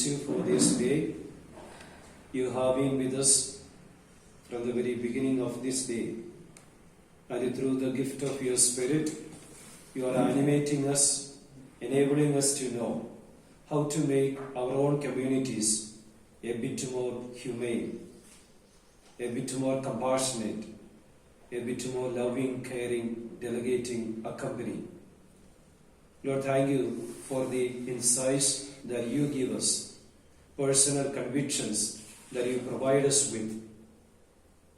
praise you for this day. You have been with us from the very beginning of this day. And through the gift of your Spirit, you are animating us, enabling us to know how to make our own communities a bit more humane, a bit more compassionate, a bit more loving, caring, delegating, accompanying. Lord, thank you for the insights that you give us, personal convictions that you provide us with.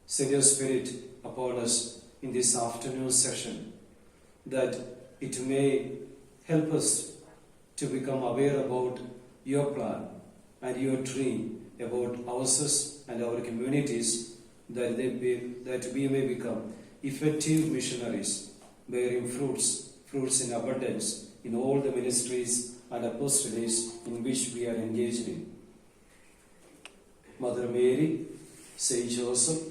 Send your Spirit upon us in this afternoon session, that it may help us to become aware about your plan and your dream about ourselves and our communities, that we may become effective missionaries, bearing fruits in abundance in all the ministries and apostolates in which we are engaged in. Mother Mary, Saint Joseph,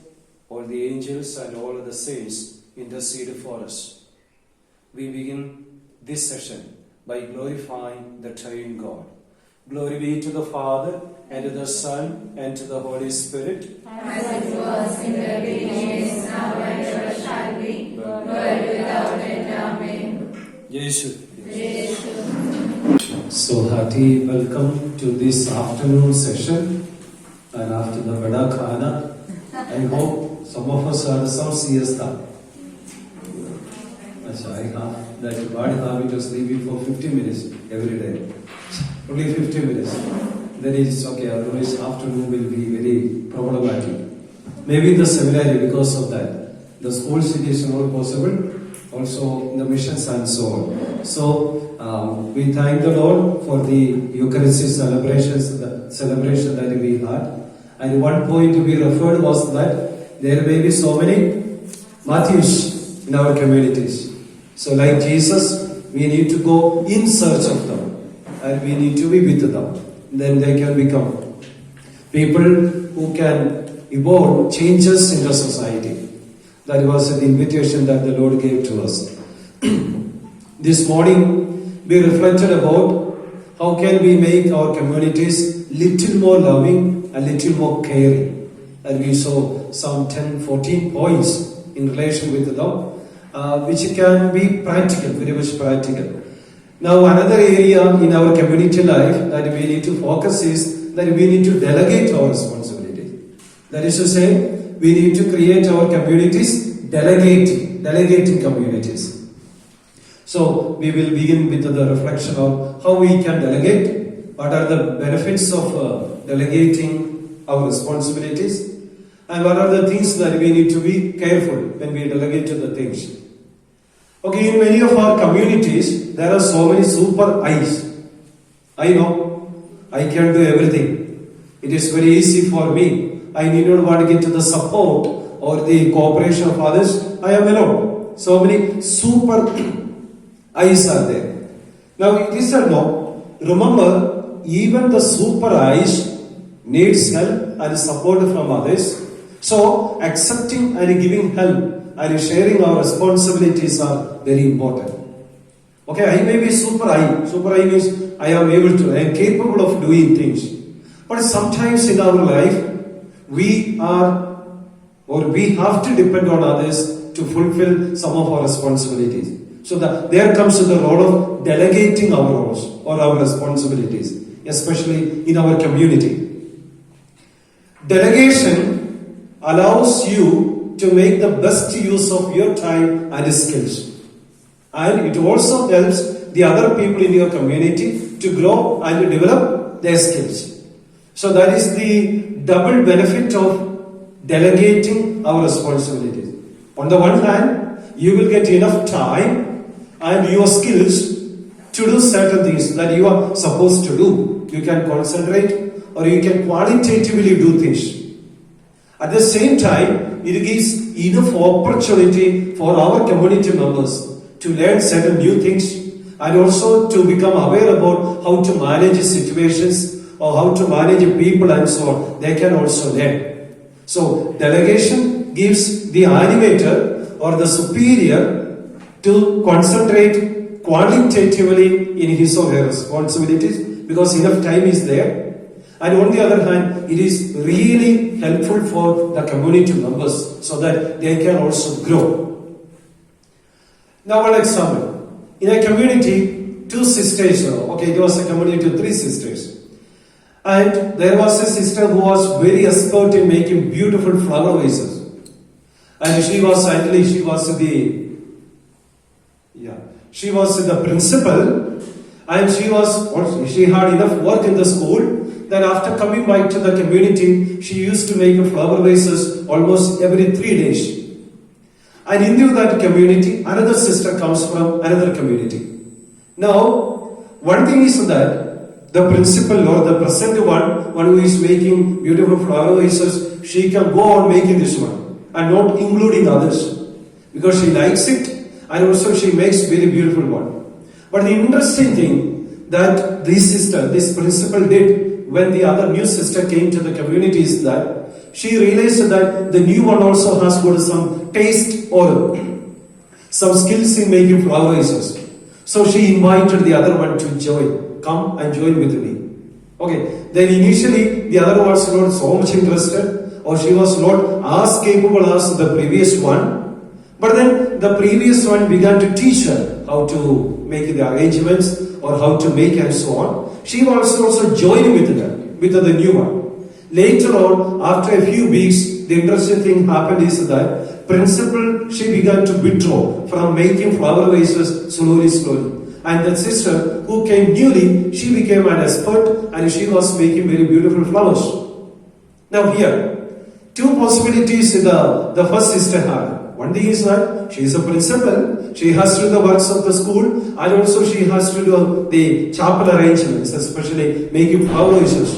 all the angels and all the saints intercede for us. We begin this session by glorifying the Triune God. Glory be to the Father, and to the Son, and to the Holy Spirit. As it was in the beginning, is now, and ever shall be, world without end. Amen. Yeshu. Yeshu. So hearty welcome to this afternoon session, and after the Vada Khana, I hope some of us are some siesta. I have that bad habit of sleeping for 50 minutes every day. Only 50 minutes. Then it's okay, otherwise afternoon will be very problematic. Maybe in the seminary because of that. The schools it is not possible, also in the missions and so on. So we thank the Lord for the Eucharistic celebration that we had. And one point we referred was that there may be so many Matthews in our communities. So like Jesus, we need to go in search of them, and we need to be with them. Then they can become people who can evolve changes in the society. That was the invitation that the Lord gave to us. This morning, we reflected about how can we make our communities little more loving and little more caring. And we saw some 10-14 points in relation with them. Which can be practical, very much practical. Now another area in our community life that we need to focus is that we need to delegate our responsibility. That is to say, we need to create our communities delegating communities. So we will begin with the reflection of how we can delegate, what are the benefits of delegating our responsibilities, and what are the things that we need to be careful when we delegate to the things. Okay, in many of our communities, there are so many super I's. I know, I can do everything. It is very easy for me. I need not want to get to the support or the cooperation of others. I am alone. So many super I's are there. Now it is a no. Remember, even the super I's needs help and support from others. So accepting and giving help and sharing our responsibilities are very important. Okay, I may be super I. Super I means I am capable of doing things. But sometimes in our life, we have to depend on others to fulfill some of our responsibilities. So there comes the role of delegating our roles or our responsibilities, especially in our community. Delegation allows you to make the best use of your time and skills. And it also helps the other people in your community to grow and develop their skills. So that is the double benefit of delegating our responsibilities. On the one hand, you will get enough time and your skills to do certain things that you are supposed to do. You can concentrate or you can qualitatively do things. At the same time, it gives enough opportunity for our community members to learn certain new things and also to become aware about how to manage situations or how to manage people and so on. They can also learn. So delegation gives the animator or the superior to concentrate qualitatively in his or her responsibilities because enough time is there. And on the other hand, it is really helpful for the community members so that they can also grow. Now one example. In a community, two sisters, okay, it was a community of three sisters. And there was a sister who was very expert in making beautiful flower vases. And she was the principal, and she had enough work in the school. Then after coming back to the community, she used to make flower vases almost every 3 days. And into that community, another sister comes from another community. Now, one thing is that the principal or the present one who is making beautiful flower vases, she can go on making this one and not including others because she likes it and also she makes very beautiful one. But the interesting thing that this principal did when the other new sister came to the community is that she realized that the new one also has got some taste or some skills in making flower vases. So she invited the other one to join. Come and join with me. Okay. Then initially the other was not so much interested, or she was not as capable as the previous one. But then the previous one began to teach her how to make the arrangements or how to make and so on. She was also joining with the new one. Later on, after a few weeks, the interesting thing happened is that principal, she began to withdraw from making flower vases slowly. And the sister who came newly, she became an expert and she was making very beautiful flowers. Now here, two possibilities the first sister had. One thing is that she is a principal, she has to do the works of the school and also she has to do the chapel arrangements, especially making flower vases.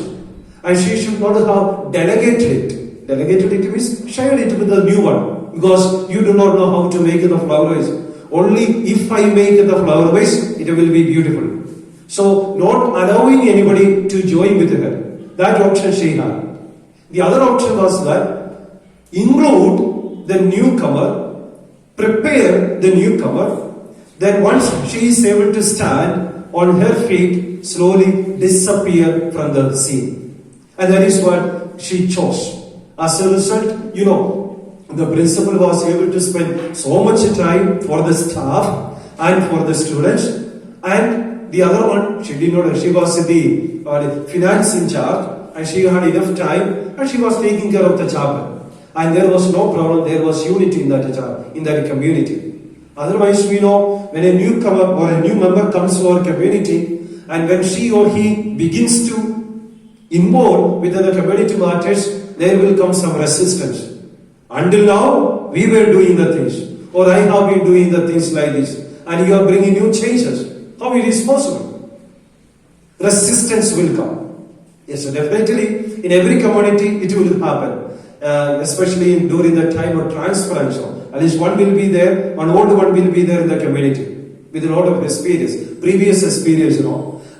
And she should not have delegated it. Delegated it means shared it with the new one because you do not know how to make the flower vase. Only if I make the flower vase, it will be beautiful. So, not allowing anybody to join with her. That option she had. The other option was that include the newcomer, prepare the newcomer, then once she is able to stand on her feet, slowly disappear from the scene. And that is what she chose. As a result, the principal was able to spend so much time for the staff and for the students. And the other one, she was the finance in charge and she had enough time and she was taking care of the chapel. And there was no problem, there was unity in that community. Otherwise, when a newcomer or a new member comes to our community and when she or he begins to involve within the community matters, there will come some resistance. Until now, we were doing the things, or I have been doing the things like this, and you are bringing new changes. How it is possible? Resistance will come. Yes, so definitely in every community it will happen, especially during the time of transference. At least one will be there, one old one will be there in the community with a lot of experience, previous experience,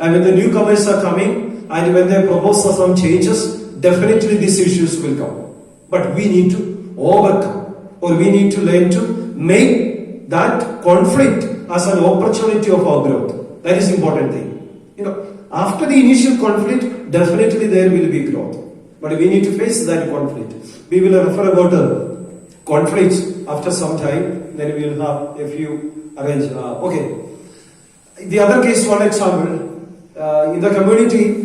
And when the newcomers are coming, and when they propose some changes, definitely these issues will come. But we need to overcome, or we need to learn to make that conflict as an opportunity of our growth. That is important thing. After the initial conflict, definitely there will be growth. But we need to face that conflict. We will refer about conflicts after some time. Then we will have a few arrange. Okay. The other case, one example. In the community,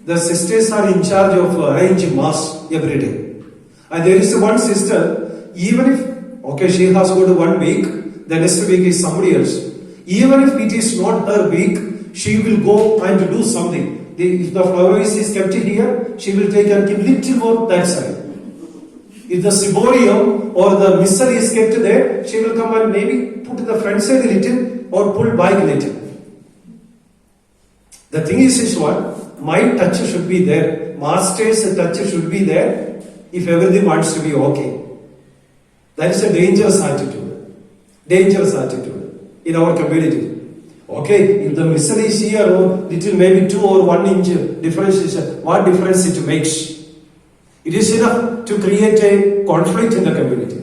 the sisters are in charge of arranging mass every day. And there is one sister, even if, she has got 1 week, the next week is somebody else. Even if it is not her week, she will go and do something. If the flower vase is kept here, she will take and give little more that side. If the ciborium or the missal is kept there, she will come and maybe put the front side a little or pull back a little. The thing is what? My touch should be there. Master's touch should be there. If everything wants to be okay. That is a dangerous attitude. Dangerous attitude in our community. Okay, if the missile is here or little maybe 2 or 1 inch difference, what difference it makes? It is enough to create a conflict in the community.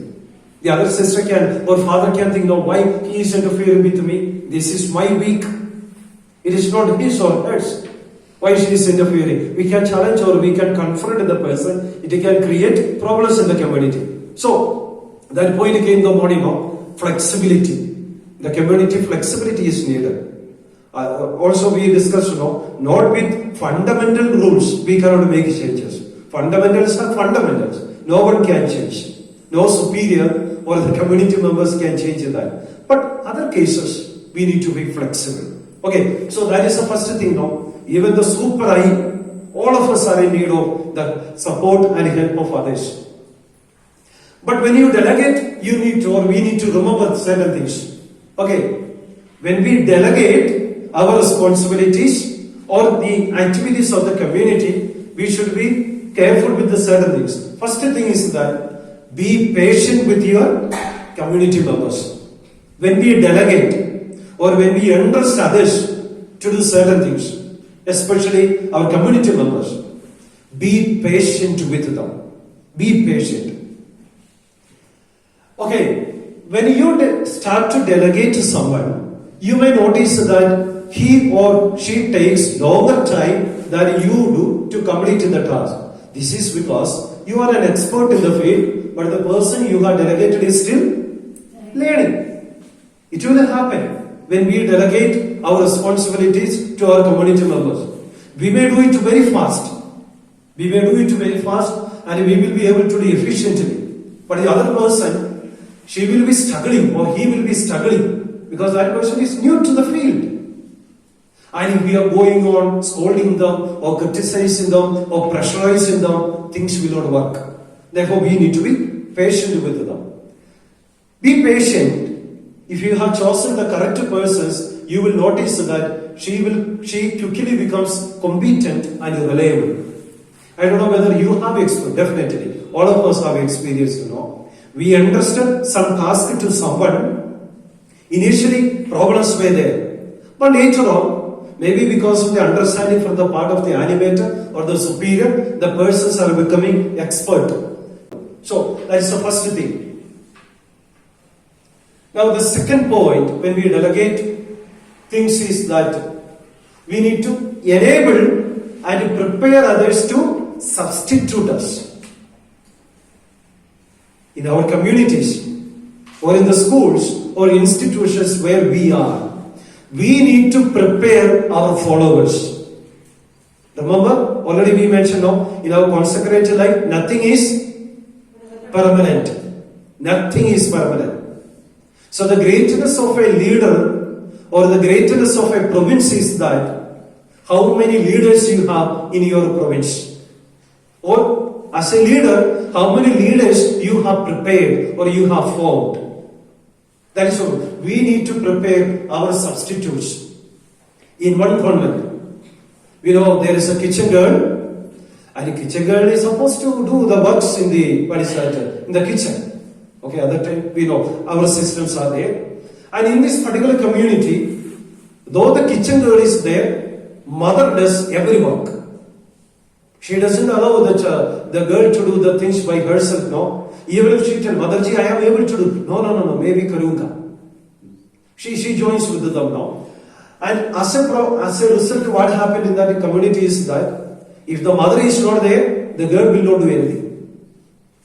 The other sister can or father can think, no, why he is interfering with me? This is my week. It is not his or hers. Why she is interfering? We can challenge or we can confront the person. It can create problems in the community. So that point came the morning of flexibility. The community flexibility is needed. Also we discussed, not with fundamental rules we cannot make changes. Fundamentals are fundamentals. No one can change. No superior or the community members can change that. But other cases we need to be flexible. Okay, so that is the first thing now. Even the super I, all of us are in need of the support and help of others. But when you delegate, you need to, or we need to remember certain things. Okay, when we delegate our responsibilities or the activities of the community, we should be careful with the certain things. First thing is that be patient with your community members. When we delegate or when we entrust others to do certain things, especially our community members, be patient with them. Be patient. Okay, when you start to delegate to someone, you may notice that he or she takes longer time than you do to complete the task. This is because you are an expert in the field, but the person you have delegated is still learning. It will happen when we delegate our responsibilities to our community members. We may do it very fast. We may do it very fast and we will be able to do efficiently. But the other person, she will be struggling or he will be struggling because that person is new to the field. And if we are going on scolding them or criticizing them or pressurizing them, things will not work. Therefore, we need to be patient with them. Be patient. If you have chosen the correct persons, you will notice that she quickly becomes competent and reliable. I don't know whether you have experienced, definitely. All of us have experienced, We entrusted some task to someone. Initially, problems were there. But later on, maybe because of the understanding from the part of the animator or the superior, the persons are becoming expert. So, that is the first thing. Now, the second point when we delegate things is that we need to enable and prepare others to substitute us. In our communities or in the schools or institutions where we are, we need to prepare our followers. Remember, already we mentioned in our consecrated life, nothing is permanent. Nothing is permanent. So the greatness of a leader or the greatness of a province is that how many leaders you have in your province. Or as a leader, how many leaders you have prepared or you have formed. That is all. We need to prepare our substitutes. In one convent, there is a kitchen girl, and the kitchen girl is supposed to do the works in the kitchen. Okay, at that time, we know our systems are there. And in this particular community, though the kitchen girl is there, mother does every work. She doesn't allow the girl to do the things by herself, no. Even if she tells, Motherji, I am able to do. No, maybe karunga. She joins with them now. And as a result, what happened in that community is that if the mother is not there, the girl will not do anything.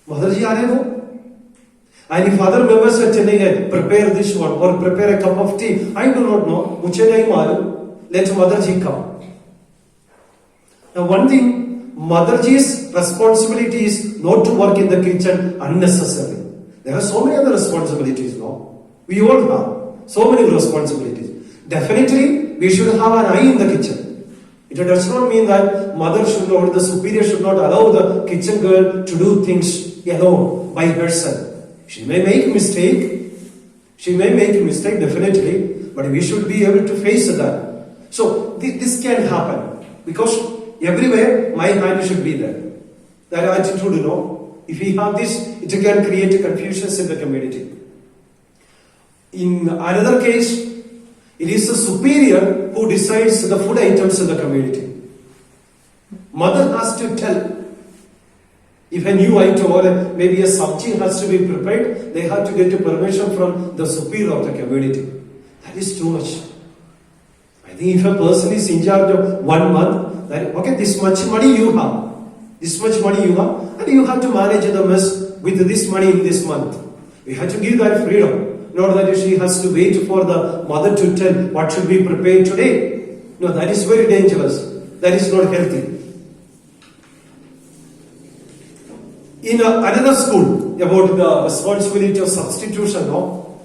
Motherji, I know. And if other members are telling her, prepare this one or prepare a cup of tea, I do not know. Let Motherji come. Now one thing, Motherji's responsibility is not to work in the kitchen unnecessarily. There are so many other responsibilities now. We all have so many responsibilities. Definitely, we should have an eye in the kitchen. It does not mean that mother should not, the superior should not allow the kitchen girl to do things alone by herself. She may make a mistake. Definitely, but we should be able to face that. So this can happen because everywhere my hand should be there. That attitude, if we have this, it can create confusions in the community. In another case, it is the superior who decides the food items in the community. Mother has to tell. If a new item or maybe a sabji has to be prepared, they have to get permission from the superior of the community. That is too much. I think if a person is in charge of 1 month, that okay, this much money you have, and you have to manage the mess with this money in this month. We have to give that freedom, not that she has to wait for the mother to tell what should be prepared today. No, that is very dangerous. That is not healthy. In another school, about the responsibility of substitution, no?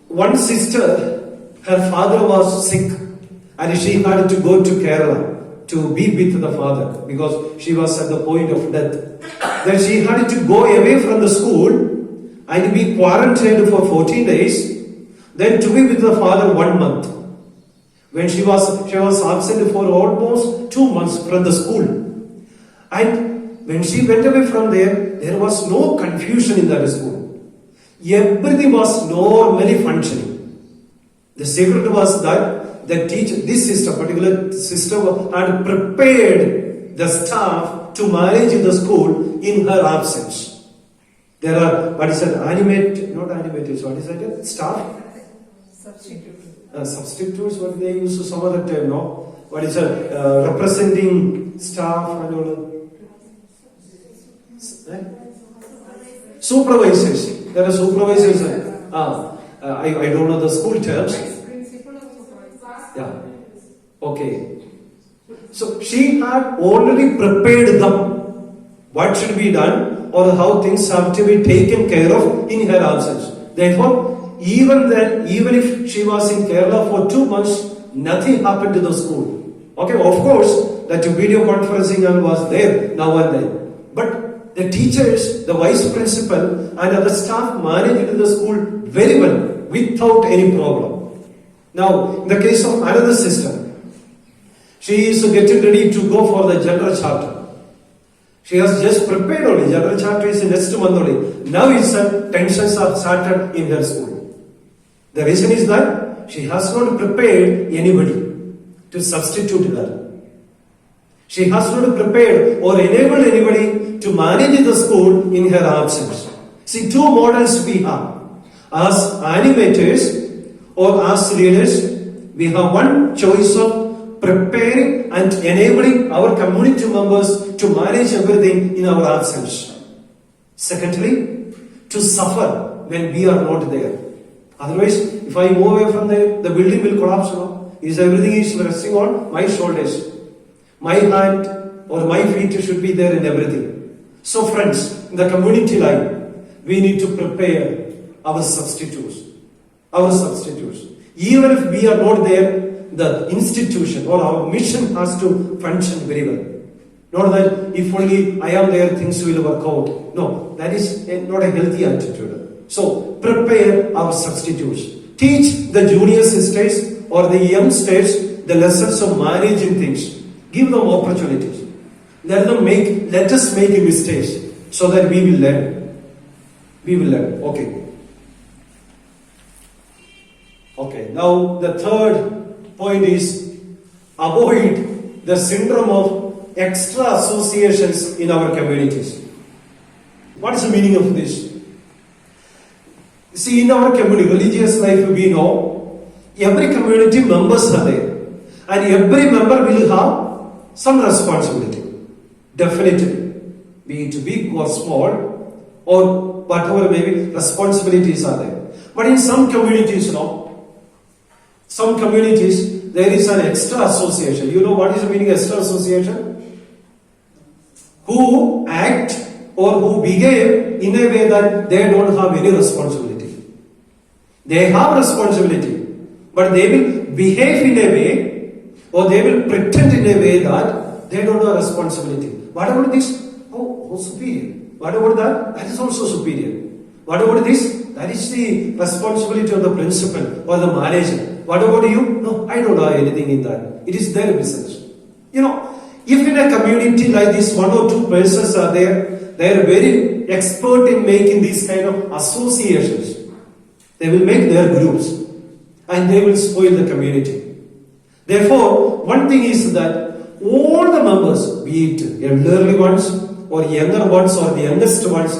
One sister, her father was sick and she had to go to Kerala to be with the father because she was at the point of death. Then she had to go away from the school and be quarantined for 14 days, then to be with the father 1 month. When she was absent for almost 2 months from the school. And when she went away from there was no confusion in that school. Everything was normally functioning. The secret was that the teacher, this sister, particular sister, had prepared the staff to manage the school in her absence. There are, what is that, not animators, what is that, staff? Substitutes, what they use some other term, no? What is that, representing staff and all. Supervisors. There are supervisors. I don't know the school terms. Yeah. Okay. So she had already prepared them what should be done or how things have to be taken care of in her absence. Therefore, even if she was in Kerala for 2 months, nothing happened to the school. Okay, of course, that video conferencing was there now and then. But the teachers, the vice principal and other staff managed the school very well without any problem. Now, in the case of another sister, she is getting ready to go for the general chapter. She has just prepared only. General chapter is next month only. Now tensions are started in her school. The reason is that she has not prepared anybody to substitute her. She has not prepared or enabled anybody to manage the school in her absence. See, two models we have. As animators or as leaders, we have one choice of preparing and enabling our community members to manage everything in our absence. Secondly, to suffer when we are not there. Otherwise, if I move away from there, the building will collapse. No? Everything is resting on my shoulders. My hand or my feet should be there in everything. So friends, in the community life, we need to prepare our substitutes. Our substitutes. Even if we are not there, the institution or our mission has to function very well. Not that if only I am there, things will work out. No, that is not a healthy attitude. So, prepare our substitutes. Teach the junior sisters or the youngsters the lessons of managing things. Give them opportunities. Let us make mistakes so that we will learn. We will learn. Okay, now the third point is avoid the syndrome of extra associations in our communities. What is the meaning of this? See, in our community, religious life, we know every community members are there, and every member will have some responsibility. Definitely, be it big or small, or whatever maybe responsibilities are there. But in some communities, there is an extra association. You know what is the meaning of extra association? Who act or who behave in a way that they don't have any responsibility. They have responsibility, but they will behave in a way or they will pretend in a way that they don't have responsibility. What about this? Oh, superior. What about that? That is also superior. What about this? That is the responsibility of the principal or the manager. What about you? No, I don't have anything in that. It is their business. If in a community like this, one or two persons are there, they are very expert in making these kind of associations. They will make their groups and they will spoil the community. Therefore, one thing is that all the members, be it elderly ones or younger ones or the youngest ones,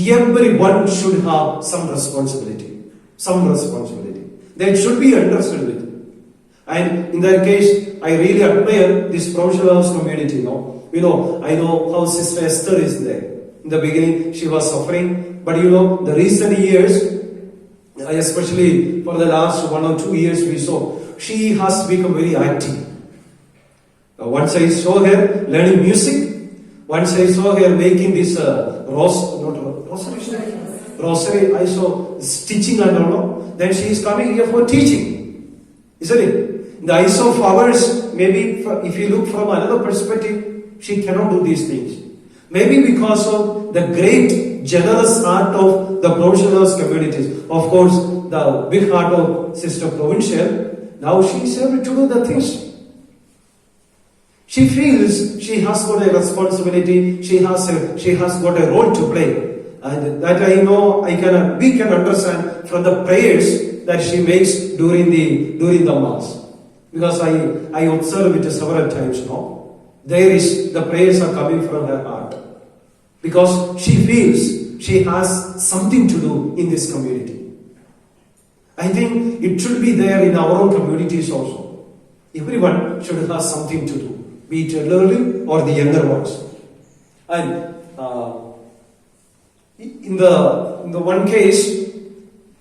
everyone should have some responsibility. Some responsibility. They should be understood with. And in that case, I really admire this provincial house community. I know how Sister Esther is there. In the beginning, she was suffering, but the recent years, especially for the last 1 or 2 years, we saw she has become very active. Once I saw her learning music. Once I saw her making this rosary. I saw stitching and all. Then she is coming here for teaching, isn't it? In the eyes of others, maybe if you look from another perspective, she cannot do these things. Maybe because of the great generous heart of the provincial house communities. Of course, the big heart of Sister Provincial. Now she is able to do the things. She feels she has got a responsibility. She has got a role to play, and that I know we can understand from the prayers that she makes during the mass. Because I observe it several times now. The prayers are coming from her heart. Because she feels she has something to do in this community. I think it should be there in our own communities also. Everyone should have something to do, be it elderly or the younger ones. And in the one case,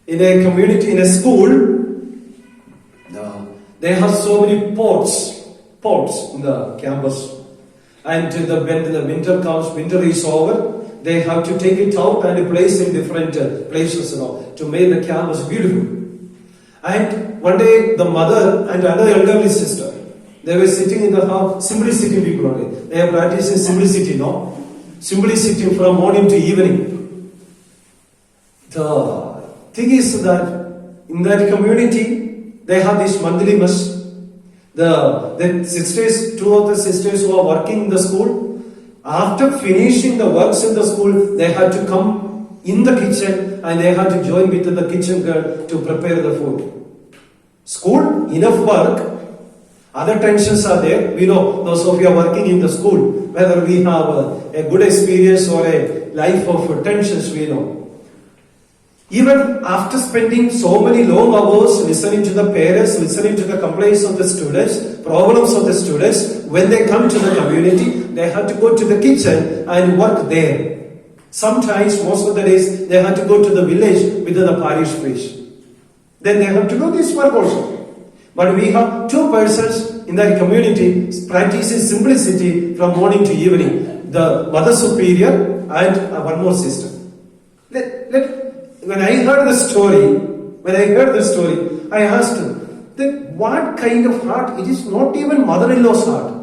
in a community, in a school, they have so many pots in the campus. And when the winter comes, winter is over, they have to take it out and place in different places to make the campus beautiful. And one day, the mother and another elderly sister, they were sitting in the house, simply sitting people only. They are practicing simplicity, simply sitting from morning to evening. The thing is that in that community, they have this monthly mass. The sisters, 2 of the sisters who are working in the school, after finishing the works in the school, they had to come in the kitchen and they had to join with the kitchen girl to prepare the food. School, enough work. Other tensions are there. We know those of you are working in the school, whether we have a good experience or a life of tensions, we know. Even after spending so many long hours listening to the parents, listening to the complaints of the students, problems of the students, when they come to the community, they have to go to the kitchen and work there. Sometimes, most of the days, they have to go to the village with the parish priest. Then they have to do this work also. But we have 2 persons in that community practicing simplicity from morning to evening. The Mother Superior and one more sister. When I heard the story, I asked that what kind of heart? It is not even mother-in-law's heart.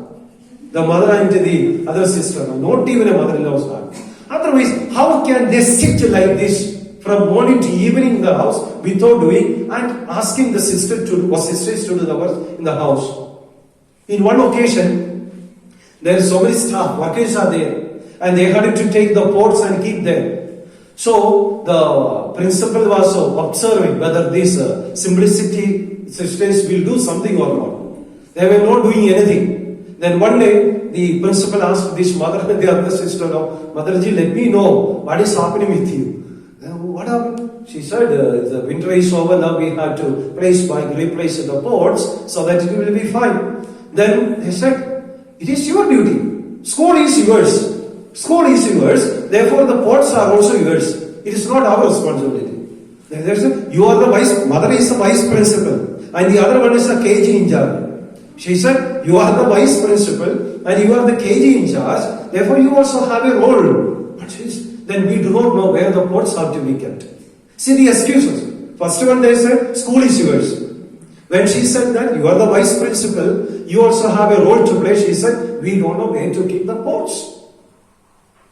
The mother and the other sister, not even a mother-in-law's heart. Otherwise, how can they sit like this from morning to evening in the house without doing and asking the sisters to do the work in the house? In one occasion, there are so many staff, workers are there, and they had to take the pots and keep them. So the principal was observing whether these simplicity sisters will do something or not. They were not doing anything. Then one day the principal asked this mother and the other sister, Motherji, let me know what is happening with you. What happened? She said, the winter is over, now we have to replace the pots so that it will be fine. Then he said, it is your duty. School is yours. School is yours, therefore the pots are also yours. It is not our responsibility. You are the mother is the vice principal, and the other one is the KG in charge. She said, you are the vice principal, and you are the KG in charge, therefore you also have a role. But then we do not know where the pots have to be kept. See the excuses. First one they said, school is yours. When she said that, you are the vice principal, you also have a role to play, she said, we don't know where to keep the pots.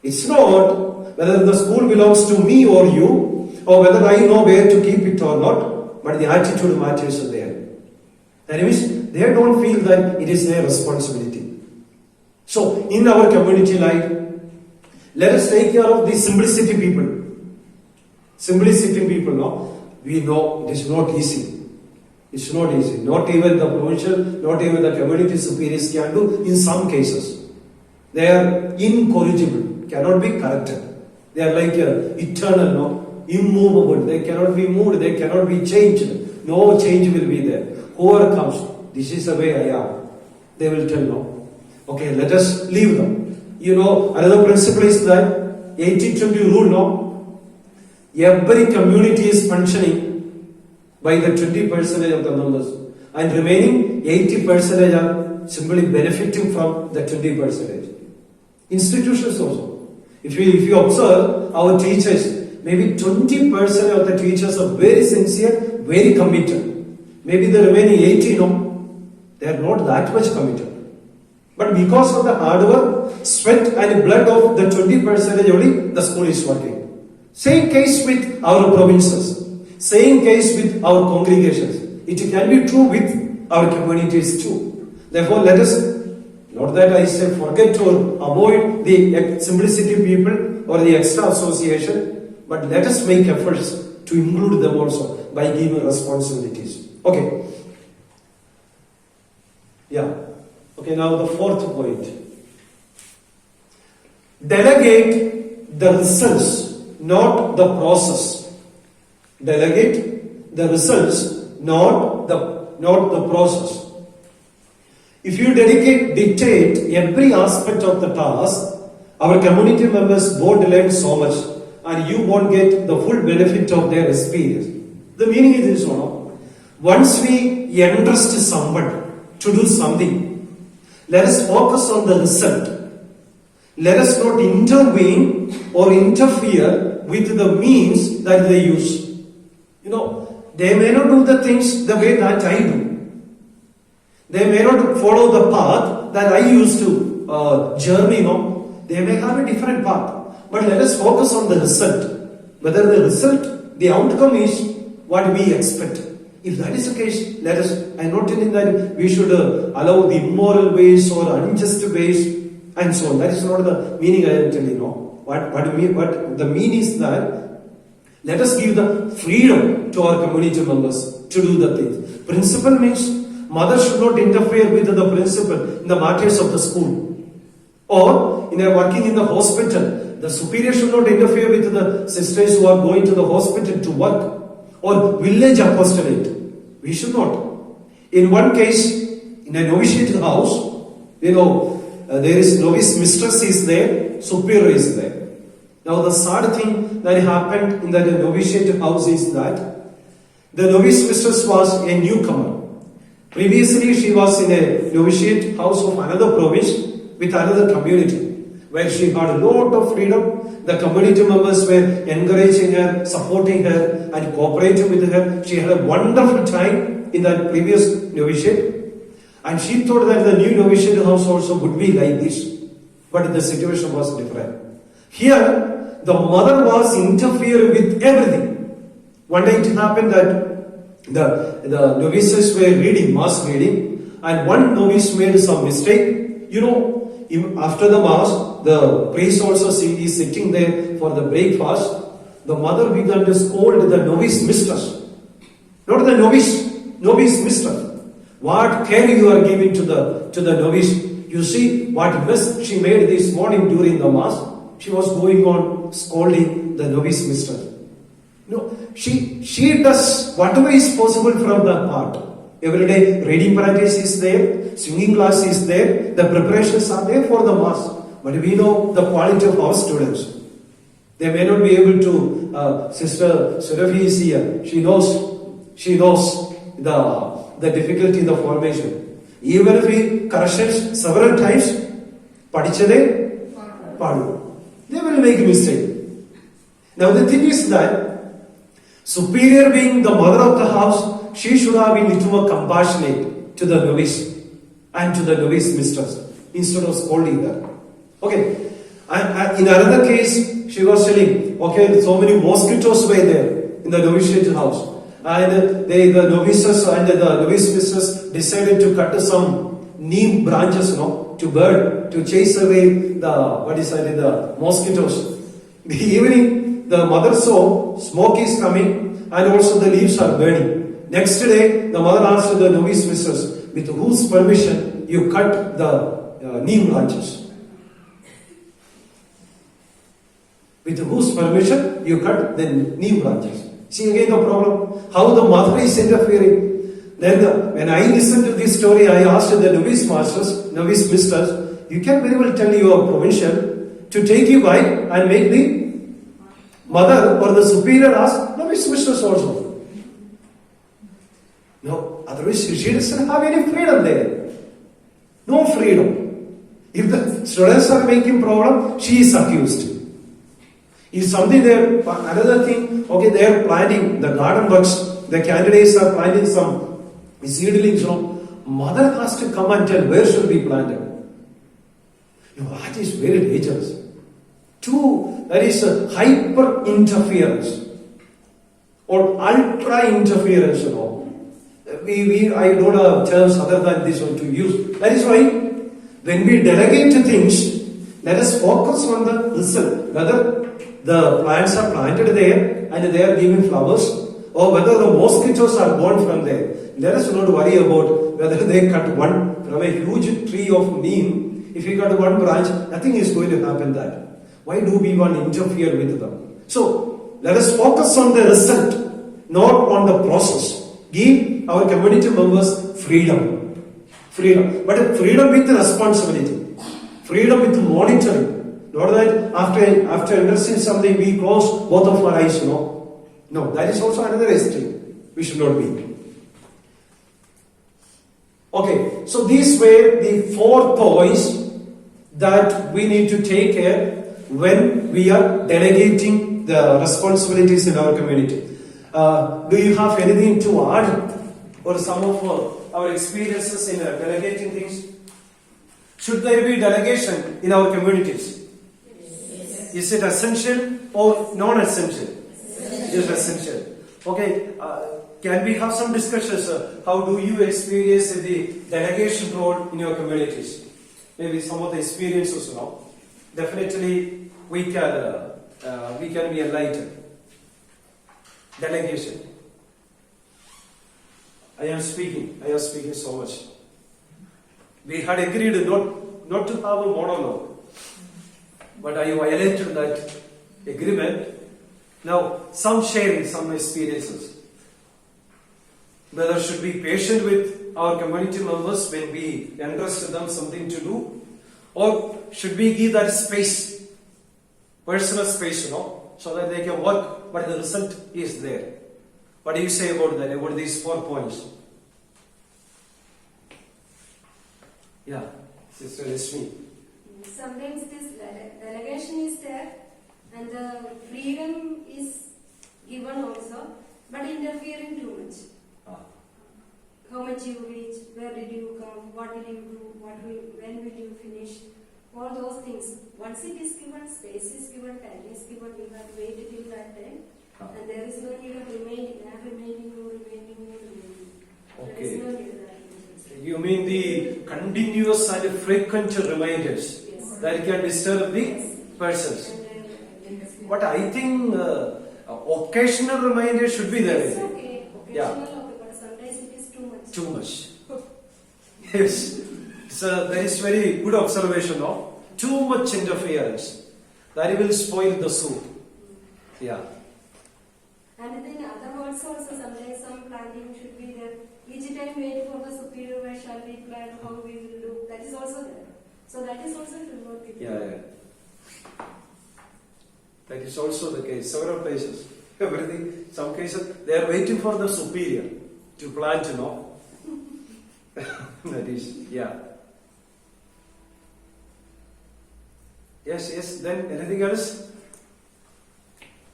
It's not whether the school belongs to me or you, or whether I know where to keep it or not, but the attitude matters there. Anyways, they don't feel that it is their responsibility. So, in our community life, let us take care of these simplicity people. Simplicity people, we know it is not easy. It's not easy. Not even the provincial, not even the community superiors can do in some cases. They are incorrigible. Cannot be corrected. They are like eternal, immovable. They cannot be moved. They cannot be changed. No change will be there. Whoever comes, this is the way I am. They will tell no. Okay, let us leave them. Another principle is that 80-20 rule, no? Every community is functioning by the 20% of the members, and remaining 80% are simply benefiting from the 20%. Institutions also. If you observe our teachers, maybe 20% of the teachers are very sincere, very committed. Maybe the remaining 80, no, they are not that much committed. But because of the hard work, sweat and blood of the 20% only, the school is working. Same case with our provinces. Same case with our congregations. It can be true with our communities too. Therefore, let us, not that I say forget or avoid the simplicity people or the extra association, but let us make efforts to include them also by giving responsibilities. Okay. Yeah. Okay, now the fourth point. Delegate the results, not the process. Delegate the results, not the process. If you dictate every aspect of the task, our community members won't learn so much, and you won't get the full benefit of their experience. The meaning is this one. Once we entrust someone to do something, let us focus on the result. Let us not intervene or interfere with the means that they use. They may not do the things the way that I do. They may not follow the path that I used to journey. They may have a different path. But let us focus on the result. Whether the result, the outcome is what we expect. If that is the case, let us, I'm not telling that we should allow the immoral ways or unjust ways and so on. That is not the meaning I am telling. What the meaning is that let us give the freedom to our community members to do the things. Principal means mother should not interfere with the principal in the matters of the school. Or in a working in the hospital, the superior should not interfere with the sisters who are going to the hospital to work. Or village apostolate. We should not. In one case, in a novitiate house, there is novice mistress is there, superior is there. Now the sad thing that happened in the novitiate house is that the novice mistress was a newcomer. Previously she was in a novitiate house of another province with another community, where she had a lot of freedom. The community members were encouraging her, supporting her, and cooperating with her. She had a wonderful time in that previous novitiate. And she thought that the new novitiate house also would be like this. But the situation was different. Here, the mother was interfering with everything. One day it happened that the novices were reading, mass reading, and one novice made some mistake. After the mass, the priest also is sitting there for the breakfast. The mother began to scold the novice mistress. Not the novice mistress. What care you are giving to the novice? You see what mess she made this morning during the mass. She was going on scolding the novice mistress. She does whatever is possible from that part. Every day reading practice is there, singing class is there, the preparations are there for the mass. But we know the quality of our students. They may not be able to, Sister Surabhi is here. She knows the difficulty in the formation. Even if we corrections several times, padichade, padu. They will make a mistake. Now the thing is that superior being the mother of the house, she should have been little more compassionate to the novice and to the novice mistress instead of scolding her. Okay. In another case, she was telling, so many mosquitoes were there in the novitiate house. And the novices and the novice mistress decided to cut some neem branches, to burn, to chase away the mosquitoes. The evening, the mother saw smoke is coming and also the leaves are burning. Next day, the mother asked the novice mistress, with whose permission you cut the neem branches? With whose permission you cut the neem branches? See again the problem. How the mother is interfering. Then when I listened to this story, I asked the novice masters, novice misters, you can very well tell your provincial to take you by and make the mother or the superior as novice mistress also. No, otherwise she doesn't have any freedom there. No freedom. If the students are making problem, she is accused. Is something there, another thing, okay, they are planting the garden works, the candidates are planting some seedlings, mother has to come and tell where should be planted. That is very dangerous. Two, there is a hyper interference or ultra interference, I don't have terms other than this one to use. That is why when we delegate things, let us focus on the result. Whether the plants are planted there and they are giving flowers, or whether the mosquitoes are born from there. Let us not worry about whether they cut one from a huge tree of neem. If you cut one branch, nothing is going to happen that. Why do we want to interfere with them? So, let us focus on the result, not on the process. Give our community members freedom. Freedom. But freedom with responsibility. Freedom with monitoring. Not that after understanding something we close both of our eyes, No, that is also another extreme. We should not be. Okay, so these were the 4 points that we need to take care when we are delegating the responsibilities in our community. Do you have anything to add or some of our experiences in delegating things? Should there be delegation in our communities? Yes. Is it essential or non-essential? It is essential. Okay, can we have some discussions? How do you experience the delegation role in your communities? Maybe some of the experiences, Definitely, we can be enlightened. Delegation. I am speaking so much. We had agreed not to have a monologue, but I violated that agreement. Now, some sharing, some experiences. Whether should be patient with our community members when we entrust them something to do, or should we give that space, personal space, so that they can work, but the result is there. What do you say about that, about these 4 points? Yeah, Sister Rashmi. Sometimes this delegation is there and the freedom is given also, but interfering too much. How much you reach, where did you come, what did you do, when will you finish, all those things. Once it is given, space is given, time is given, you have to wait till that time, and there is no need of remaining. Okay. There is no need of that. You mean the continuous and frequent reminders that can disturb the persons? But I think occasional reminders should be there. It's okay. Occasional, okay, but sometimes it is too much. Too much. Yes. So that is very good observation, Too much interference. That will spoil the soup. Yeah. And then other words also, sometimes some planting should be there. Each time wait for the superior where shall we plant, how we will do. That is also there. So that is also to work with. Yeah. That is also the case. Several places. Everything. Some cases they are waiting for the superior to plant, That is, yeah. Yes. Then anything else?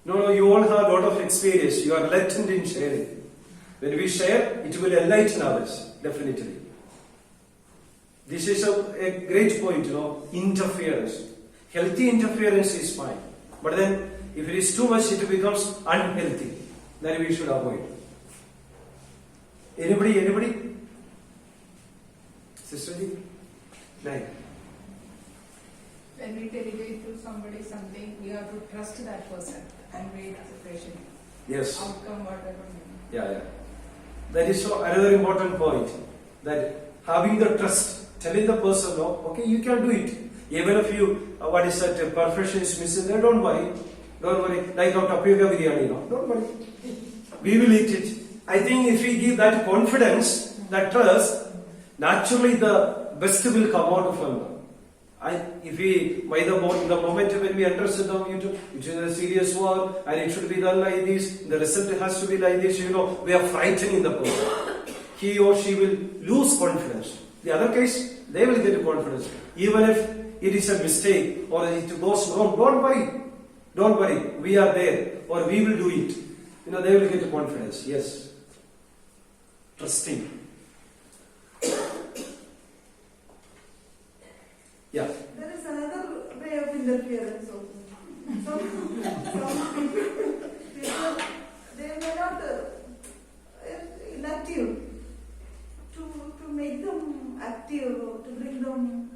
No, you all have a lot of experience. You are latent in sharing. When we share, it will enlighten others, definitely. This is a great point, interference. Healthy interference is fine. But then, if it is too much, it becomes unhealthy. Then we should avoid. Anybody? Sister Ji? No. When we delegate to somebody something, we have to trust that person and wait patiently. Yes. Outcome, whatever. Yeah. That is another important point. That having the trust, telling the person, okay, you can do it. Even if you, perfection is missing, then don't worry. Like our tapioca biryani, don't worry. We will eat it. I think if we give that confidence, that trust, naturally the best will come out from them. If we, by the moment when we understand them, it is a serious war and it should be done like this, the result has to be like this, we are frightening the person. He or she will lose confidence. The other case, they will get confidence. Even if it is a mistake or it goes wrong, don't worry. Don't worry, we are there or we will do it. They will get confidence. Yes. Trusting. Yeah. There is another way of interference also. Some people, they were not inactive. To make them active, to bring them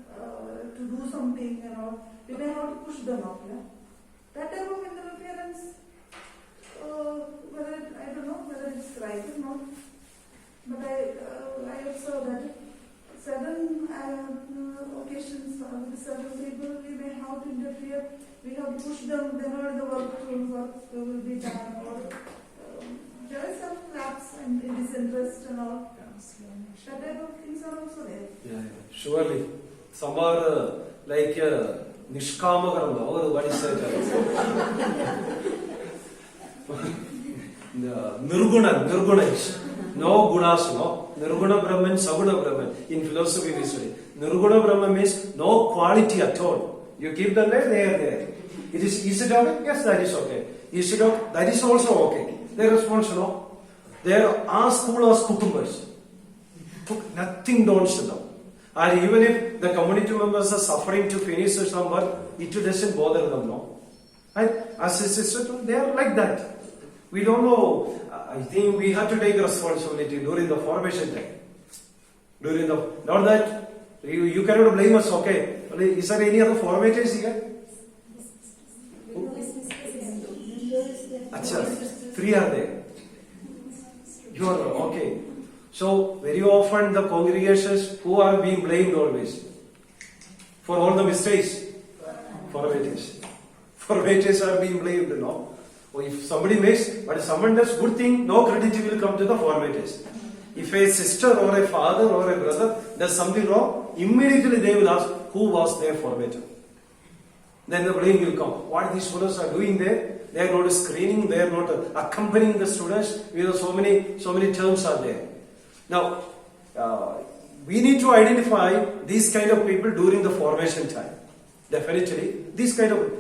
to do something and all, we may have to push them up. Yeah? That type of interference, I don't know whether it's right or not. But I observe that certain occasions with certain people we may have to interfere, we have to push them, then only the work will be done. Or there is some lapse and disinterest and all. That type of things are also there. Yeah, surely. Some are like Nishkamagaram, or what is that? Nirguna. No gunas, no. Nirguna Brahman, Saguna Brahman. In philosophy we say. Nirguna Brahman means no quality at all. You keep them there, they are there. Is it okay? Yes, that is okay. Is it okay? That is also okay. Their response, no. They are as cool as cucumbers. Nothing daunts to them. And even if the community members are suffering to finish some work, it doesn't bother them, no. And as a sister, they are like that. We don't know. I think we have to take responsibility during the formation time. Not that you cannot blame us, okay. Is there any other formators here? Achha, 3 are there. You are okay. So, very often the congregations who are being blamed always for all the mistakes, formators. Formators are being blamed, no? Or if somebody makes, but if someone does good thing, no credit will come to the formators. If a sister or a father or a brother does something wrong, immediately they will ask, who was their formator? Then the blame will come. What these fellows are doing there? They are not screening, they are not accompanying the students. So many terms are there. Now, we need to identify these kind of people during the formation time. Definitely, this kind of,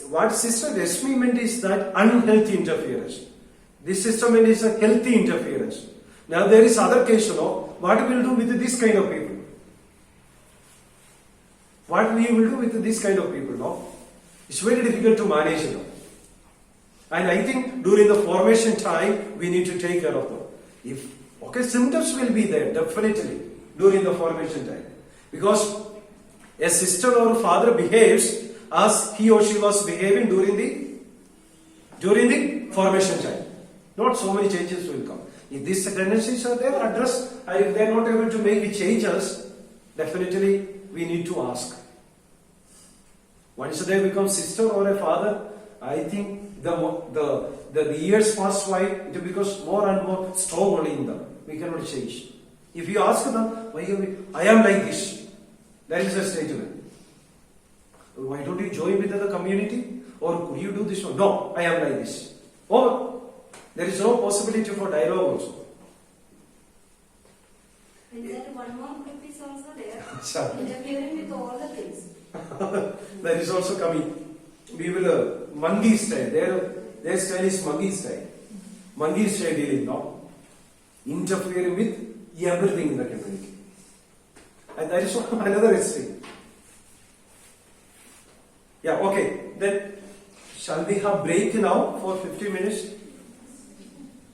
what Sister Rashmi meant is that unhealthy interference. This system is a healthy interference. Now there is other case, what we will do with this kind of people? What we will do with this kind of people, no? It's very difficult to manage, And I think during the formation time, we need to take care of them. Symptoms will be there, definitely, during the formation time. Because a sister or father behaves as he or she was behaving during the formation time. Not so many changes will come. If these tendencies are there, addressed, and if they are not able to make changes, definitely we need to ask. Once they become sister or a father, I think the years pass by, it becomes more and more strong only in them. We cannot change. If you ask them, why I am like this, that is a statement. Why don't you join with the community? Or could you do this? No, I am like this. Or there is no possibility for dialogue also. And then one more group is also there, interfering with all the things. That is also coming. We will monkey style. Their style is monkey style. Monkey style dealing now. Interfering with everything in the community. And that is another history. Yeah, okay. Then shall we have break now for 50 minutes?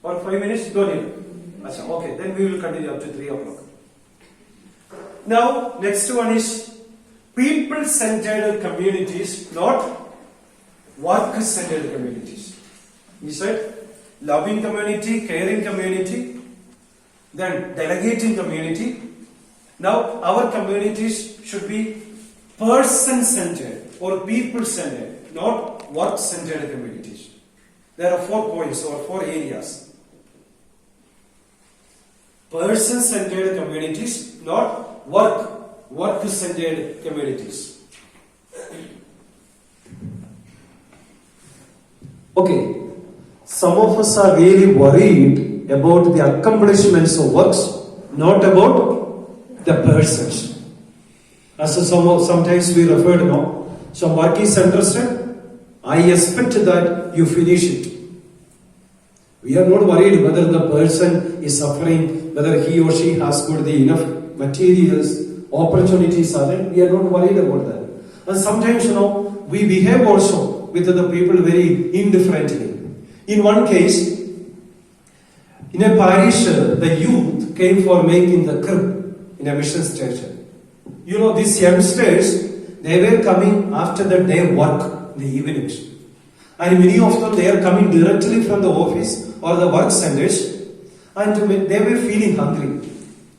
Or 5 minutes? Don't need. Okay, then we will continue up to 3 o'clock. Now, next one is people-centered communities, not work-centered communities. We said loving community, caring community, then delegating community. Now, our communities should be person-centered or people-centered, not work-centered communities. There are 4 points or 4 areas. Person-centered communities, not work-centered communities. Okay, some of us are really worried about the accomplishments of works, not about the persons. As sometimes we refer to now, some work is interested, I expect that you finish it. We are not worried whether the person is suffering, whether he or she has got the enough materials, opportunities are there. We are not worried about that. And sometimes, we behave also with the people very indifferently. In one case, in a parish, the youth came for making the crib in a mission station. These youngsters, they were coming after the day work in the evenings. And many of them, they are coming directly from the office or the work centers, and they were feeling hungry.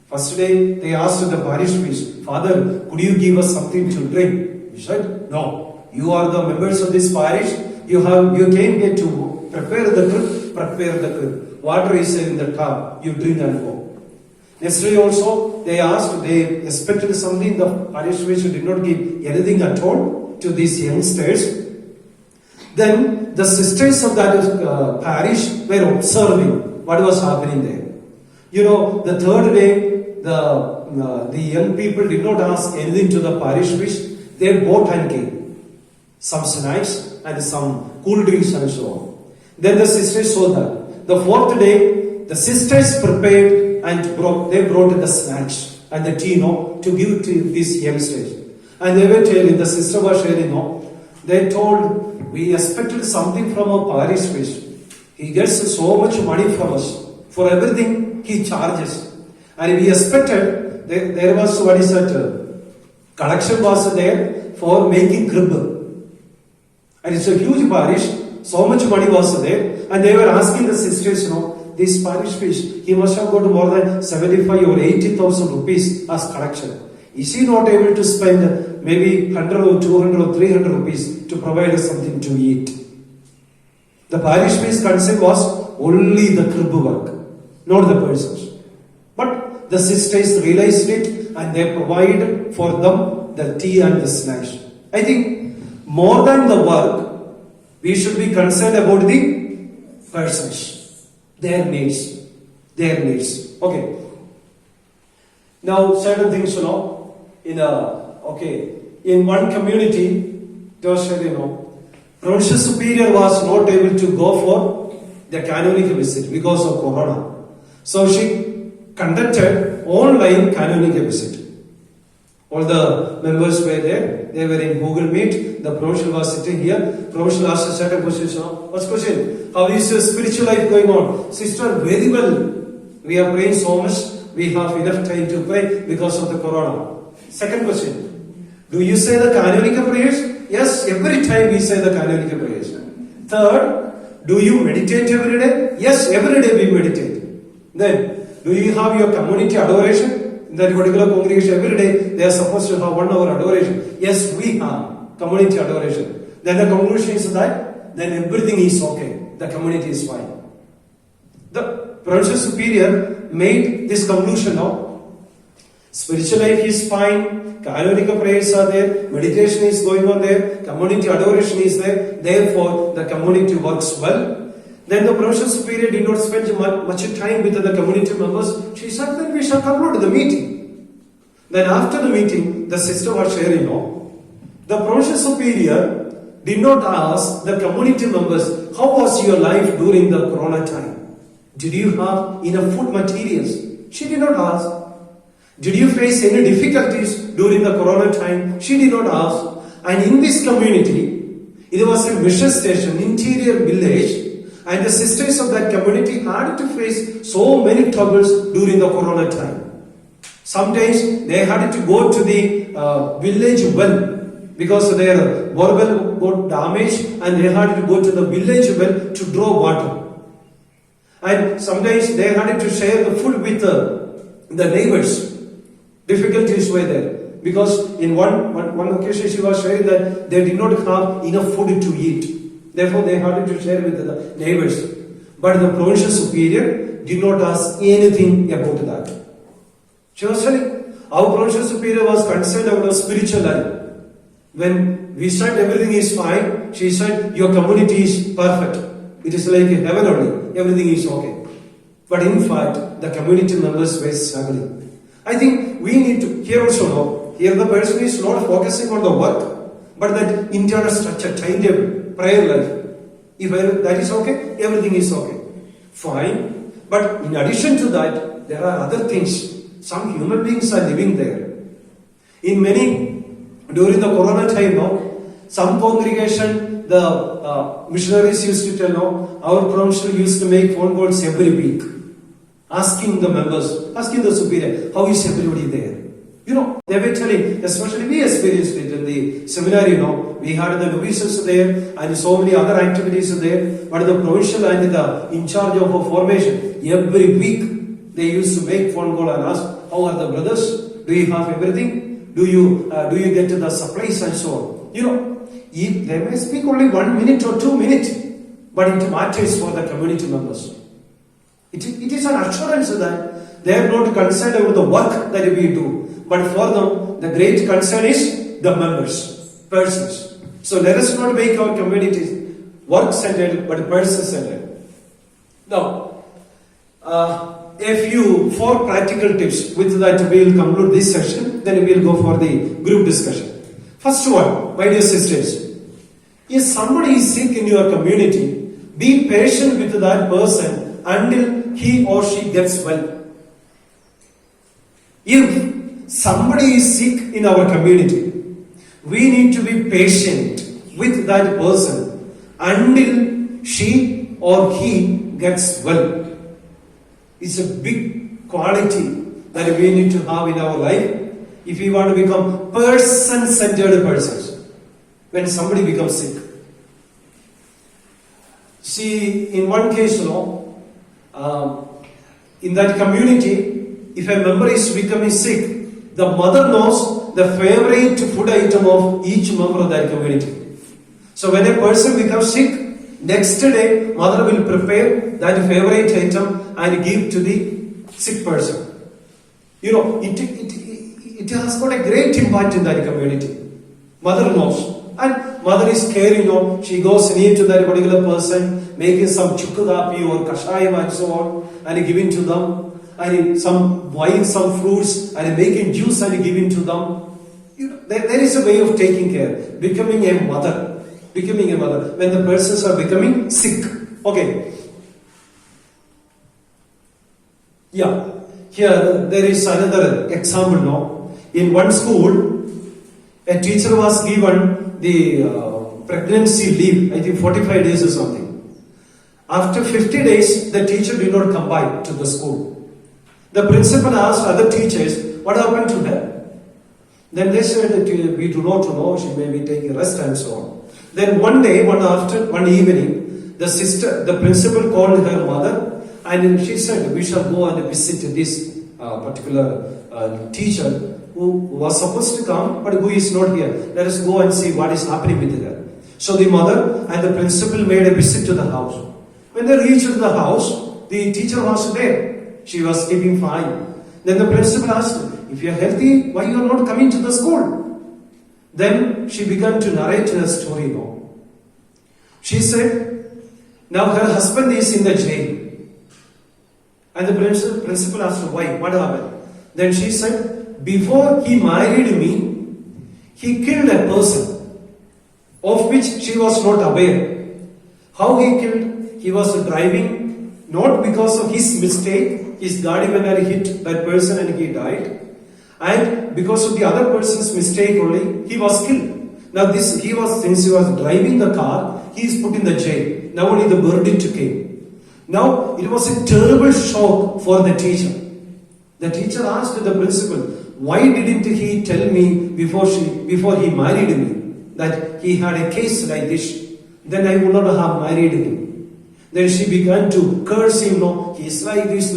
First day, they asked the parish priest, Father, could you give us something to drink? He said, no, you are the members of this parish, you came here to prepare the crib. Water is in the tub, you drink and go. Next day also, they expected something, the parish priest did not give anything at all to these youngsters. Then the sisters of that parish were observing what was happening there. The third day, the young people did not ask anything to the parish priest. They bought and came some snacks and some cool drinks and so on. Then the sisters saw that. The fourth day, the sisters prepared and they brought the snacks and the tea to give to these youngsters. And they were telling, the sister was sharing, they told, we expected something from our parish priest. He gets so much money from us. For everything he charges. And we expected, there was, collection was there for making crib. And it's a huge parish, so much money was there. And they were asking the sisters, this parish priest, he must have got more than 75 or 80,000 rupees as collection. Is he not able to spend maybe 100 or 200 or 300 rupees to provide us something to eat? The parish priest's concern was only the crib work, not the persons. But the sisters realized it and they provided for them the tea and the snacks. I think more than the work, we should be concerned about the persons, their needs. Okay. Now, certain things, in one community, Provincial Superior was not able to go for the canonical visit because of Corona. So she conducted online canonical visit. All the members were there. They were in Google Meet. The provincial was sitting here. Provincial asked a certain question. What's question? How is your spiritual life going on? Sister, very well. We are praying so much. We have enough time to pray because of the Corona. Second question. Do you say the canonical prayers? Yes, every time we say the canonical prayers. Third, do you meditate every day? Yes, every day we meditate. Then, do you have your community adoration? In that particular congregation, every day they are supposed to have 1 hour adoration. Yes, we have community adoration. Then the conclusion is that, then everything is okay. The community is fine. The Provincial Superior made this conclusion now. Spiritual life is fine, canonical prayers are there, meditation is going on there, community adoration is there, therefore the community works well. Then the Provincial Superior did not spend much time with the community members. She said that we shall conclude the meeting. Then after the meeting, the sister was sharing, the Provincial Superior did not ask the community members, how was your life during the Corona time? Did you have enough food materials? She did not ask. Did you face any difficulties during the Corona time? She did not ask. And in this community, it was a mission station, interior village, and the sisters of that community had to face so many troubles during the Corona time. Sometimes they had to go to the village well because their borewell got damaged and they had to go to the village well to draw water. And sometimes they had to share the food with the neighbors. Difficulties were there because in one occasion she was sharing that they did not have enough food to eat. Therefore they had to share with the neighbors. But the provincial superior did not ask anything about that. She was telling, our provincial superior was concerned about our spiritual life. When we said everything is fine, she said, your community is perfect. It is like heaven only. Everything is okay. But in fact, the community members were struggling. I think we need to, here also know, here the person is not focusing on the work, but that internal structure, timetable, prayer life. If that is okay, everything is okay. Fine. But in addition to that, there are other things. Some human beings are living there. In many, during the Corona time now, some congregation, the missionaries used to tell now, our provincial used to make phone calls every week, asking the members, asking the superior, how is everybody there? You know, they were telling, especially we experienced it in the seminary, you know, we had the novices there and so many other activities there, but the provincial and the in charge of a formation, every week they used to make phone call and ask, how are the brothers? Do you have everything? Do you get the supplies and so on? You know, they may speak only 1 minute or 2 minutes, but it matters for the community members. It is an assurance that they are not concerned about the work that we do. But for them, the great concern is the members, persons. So let us not make our communities work-centered, but person-centered. Now, a few 4 practical tips. With that, we will conclude this session. Then we will go for the group discussion. First one, my dear sisters, if somebody is sick in your community, be patient with that person until he or she gets well. If somebody is sick in our community, we need to be patient with that person until she or he gets well. It's a big quality that we need to have in our life if we want to become person-centered persons. When somebody becomes sick. See, in one case, in that community, if a member is becoming sick, the mother knows the favorite food item of each member of that community. So when a person becomes sick, next day mother will prepare that favorite item and give to the sick person. You know, it has got a great impact in that community. Mother knows. And mother is caring, she goes near to that particular person, making some chukkudapi or kashayam and so on, and giving to them, and buying some fruits and making juice and giving to them. You know, there is a way of taking care, becoming a mother, when the persons are becoming sick. Okay. Yeah, here there is another example now. In one school, a teacher was given the pregnancy leave, I think 45 days or something. After 50 days, the teacher did not come back to the school. The principal asked other teachers, what happened to her? Then they said that we do not know, she may be taking rest and so on. Then one day, one evening, the principal called her mother and she said, we shall go and visit this particular teacher who was supposed to come, but who is not here. Let us go and see what is happening with her. So the mother and the principal made a visit to the house. When they reached the house, the teacher was there. She was keeping fine. Then the principal asked, if you are healthy, why you are not coming to the school? Then she began to narrate her story now. She said, now her husband is in the jail. And the principal asked her, why? What happened? Then she said, before he married me, he killed a person of which she was not aware. How he killed? He was driving, not because of his mistake, his Gadi when he hit that person and he died, and because of the other person's mistake only, he was killed. Now since he was driving the car, he is put in the jail. Now only the verdict came. Now it was a terrible shock for the teacher. The teacher asked the principal, why didn't he tell me before he married me that he had a case like this? Then I would not have married him. Then she began to curse him, no, he is like this.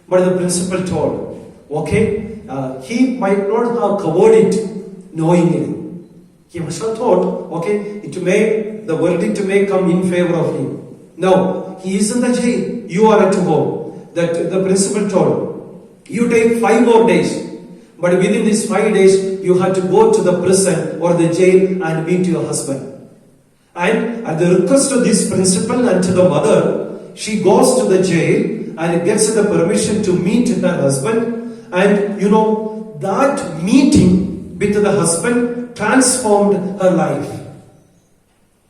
But the principal told, okay, he might not have covered it knowingly. He must have thought, okay, the verdict may come in favor of him. Now, he is in the jail. You are at home. That the principal told, you take 5 more days. But within these 5 days, you have to go to the prison or the jail and meet your husband. And at the request of this principal and to the mother, she goes to the jail and gets the permission to meet her husband. And that meeting with the husband transformed her life.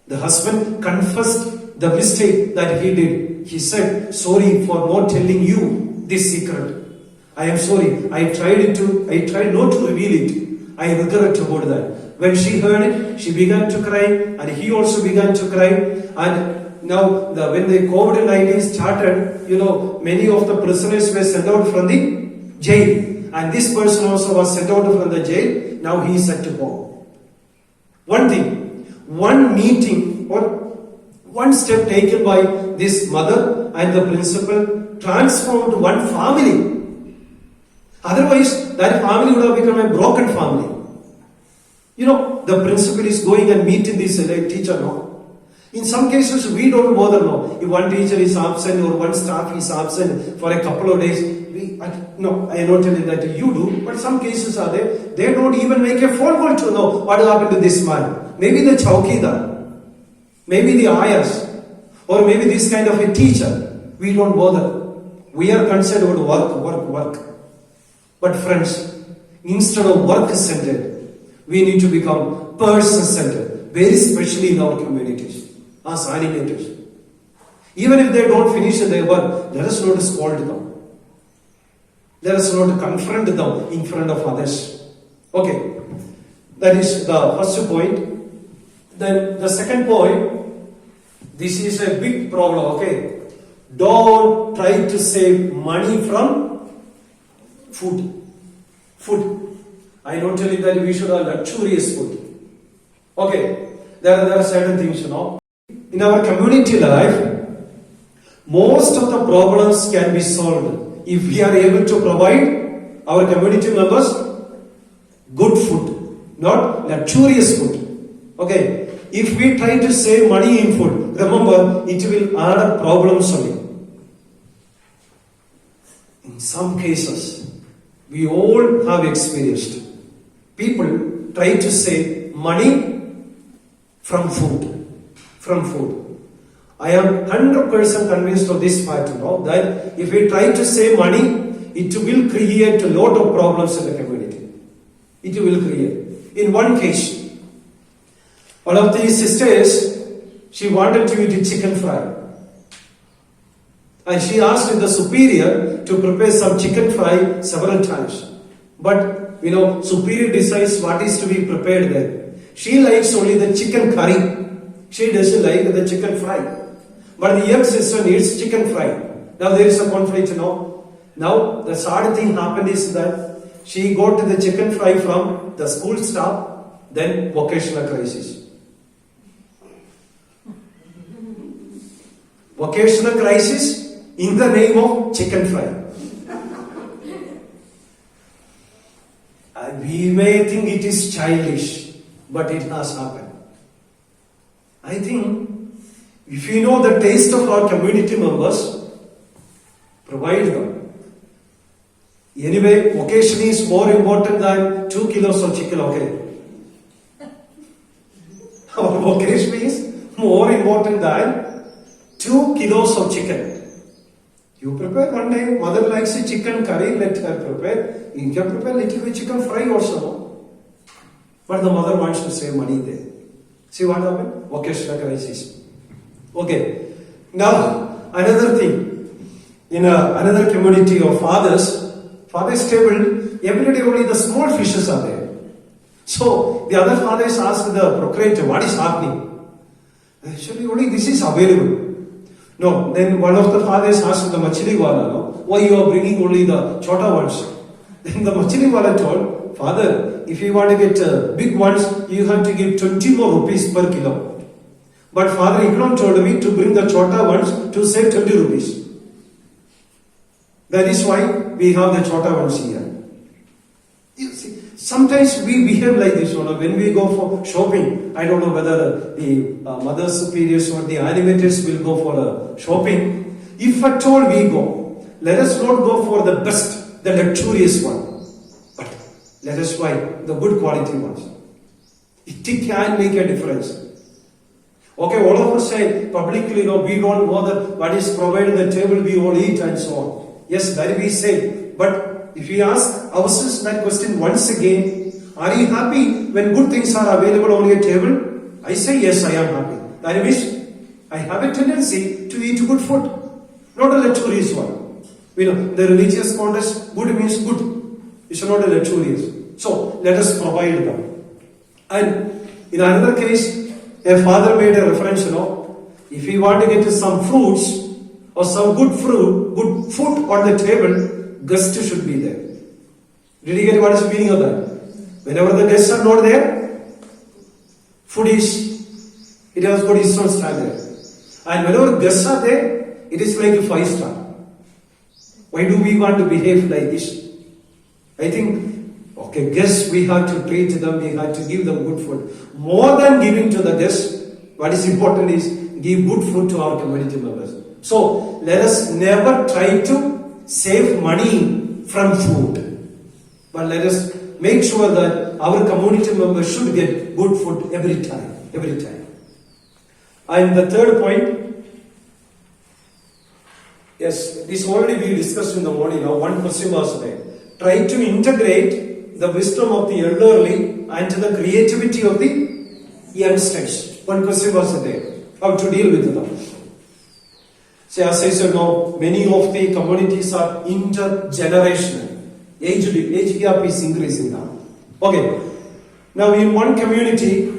The husband confessed the mistake that he did. He said, sorry for not telling you this secret. I am sorry. I tried not to reveal it. I regret about that. When she heard it, she began to cry, and he also began to cry. And now, when the COVID-19 started, many of the prisoners were sent out from the jail, and this person also was sent out from the jail. Now he is at home. One thing, one meeting or one step taken by this mother and the principal transformed one family. Otherwise, that family would have become a broken family. The principal is going and meeting this teacher now. In some cases, we don't bother now. If one teacher is absent or one staff is absent for a couple of days, I am not telling that you do, but some cases are there. They don't even make a phone call to know what happened to this man. Maybe the chowkidar, maybe the ayas, or maybe this kind of a teacher. We don't bother. We are concerned about work. But friends, instead of work-centered, we need to become person-centered, very especially in our communities, as animators. Even if they don't finish their work, let us not scold them. Let us not confront them in front of others. Okay, that is the first point. Then the second point, this is a big problem, okay? Don't try to save money from food. I don't tell you that we should have luxurious food. Okay, there are certain things, In our community life, most of the problems can be solved if we are able to provide our community members good food, not luxurious food. Okay, if we try to save money in food, remember, it will add up problems only. In some cases, we all have experienced. People try to save money from food. I am 100% convinced of this fact, that if we try to save money, it will create a lot of problems in the community. It will create. In one case, one of the sisters, she wanted to eat chicken fry. And she asked the superior to prepare some chicken fry several times. But, superior decides what is to be prepared there. She likes only the chicken curry. She doesn't like the chicken fry. But the young sister needs chicken fry. Now there is a conflict, Now the sad thing happened is that she got the chicken fry from the school staff, then vocational crisis. Vocational crisis in the name of chicken fry. We may think it is childish, but it has happened. I think if we know the taste of our community members, provide them. Anyway, vocation is more important than 2 kilos of chicken, okay? Our vocation is more important than 2 kilos of chicken. You prepare one day, mother likes a chicken curry, let her prepare. You can prepare little bit chicken fry also. But the mother wants to save money there. See what happened? Vocational crisis. Okay. Now, another thing. In another community of father's table, every day only the small fishes are there. So, the other fathers ask the procurator, what is happening? Actually, only this is available. No, then one of the fathers asked the machili wala, why you are bringing only the chota ones? Then the machili wala told, Father, if you want to get big ones, you have to give 20 more rupees per kilo. But Father Ikram told me to bring the chota ones to save 20 rupees. That is why we have the chota ones here. You see, sometimes we behave like this, when we go for shopping. I don't know whether the mother superiors or the animators will go for shopping. If at all we go, let us not go for the best, the luxurious one, but let us buy the good quality ones. It can make a difference. Okay, all of us say publicly, we don't bother what is provided at the table, we all eat and so on. Yes, that we say. But if we ask ourselves that question once again, are you happy when good things are available on your table? I say yes, I am happy. That means I have a tendency to eat good food, not a luxurious one. The religious context, good means good. It's not a luxurious. So let us provide them. And in another case, a father made a reference, if we want to get some fruits or some good food on the table, guests should be there. Did you get what is the meaning of that? Whenever the guests are not there, it has got its own standard. And whenever guests are there, it is like a 5-star. Why do we want to behave like this? I think, guests, we have to treat them, we have to give them good food. More than giving to the guests, what is important is give good food to our community members. So, let us never try to save money from food. But let us make sure that our community members should get good food every time. And the third point, yes, this already we discussed in the morning. Now, one question was there. Try to integrate the wisdom of the elderly and the creativity of the youngsters. One question was there. How to deal with them. So as I said now, many of the communities are intergenerational. Age gap is increasing now. Okay. Now in one community,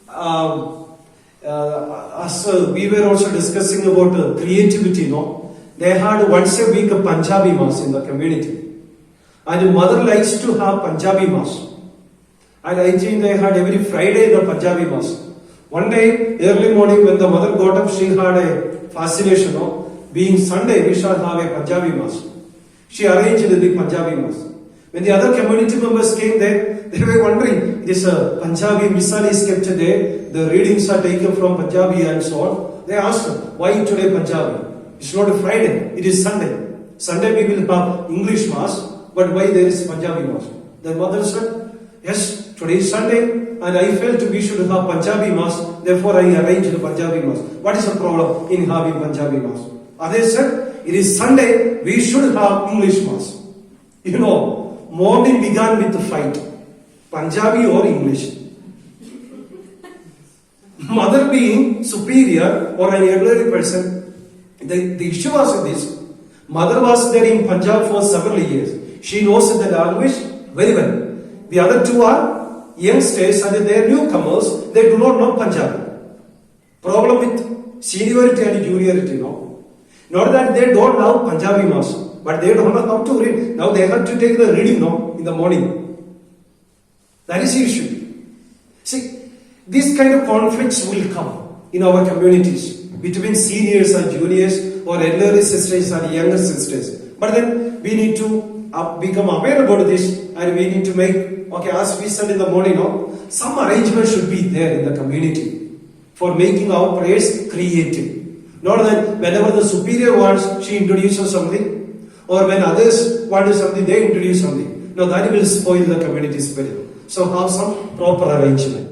as we were also discussing about creativity, they had once a week a Punjabi mass in the community. And mother likes to have Punjabi mass. And I think they had every Friday the Punjabi mass. One day, early morning when the mother got up, she had a fascination of being Sunday, we shall have a Punjabi mass. She arranged the Punjabi mass. When the other community members came there, they were wondering, this Punjabi Misal is kept there, the readings are taken from Punjabi and so on. They asked her, why today Punjabi? It's not a Friday, it is Sunday. Sunday we will have English mass, but why there is Punjabi mass? The mother said, yes, today is Sunday and I felt we should have Punjabi mass, therefore I arranged the Punjabi mass. What is the problem in having Punjabi mass? Others said, it is Sunday, we should have English mass. Morning began with the fight. Punjabi or English. Mother being superior or an elderly person, the issue was this. Mother was there in Punjab for several years. She knows the language very well. The other two are youngsters and they are newcomers. They do not know Punjabi. Problem with seniority and juniority, Not that they don't love Punjabi mass, but they don't know how to read. Now they have to take the reading in the morning. That is the issue. See, these kind of conflicts will come in our communities between seniors and juniors or elderly sisters and younger sisters. But then we need to become aware about this and we need to make, as we said in the morning, some arrangement should be there in the community for making our prayers creative. Not that whenever the superior wants, she introduces something, or when others want something, they introduce something. No, that will spoil the community spirit. So have some proper arrangement.